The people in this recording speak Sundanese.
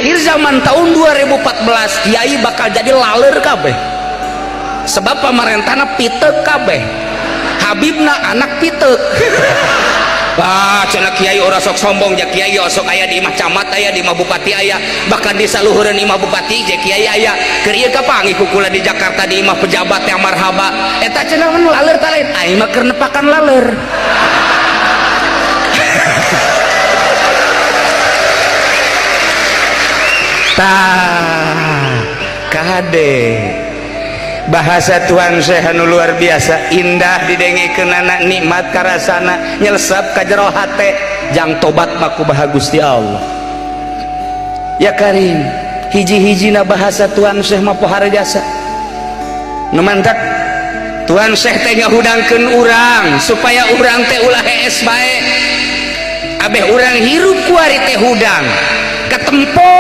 akhir zaman tahun 2014 kiai bakal jadi laler kabeh sebab pamarentahna pitek kabeh Habibna anak pitek. Wah, cenah kiai ora sok sombong ja kiai sok aya di imah camat aya di imah bupati aya bahkan di saluhureun imah bupati je kiai aya keur ieu kapanggih kukula di Jakarta di imah pejabat yang marhaba eta cenah mun laler tah lain aing mah keur nepakan laler. Tah kade bahasa Tuhan Syekh anu luar biasa indah didengikeun anak nikmat karasana nyelsep ka jero hate jang tobat mah kumaha Gusti Allah ya Karim hiji-hijina bahasa Tuhan Syekh mah pohara jasa nu mantak Tuhan Syekh teh ngahudangkeun urang supaya urang teh ulah hees bae abeh urang hirup ku ari teh hudang katempo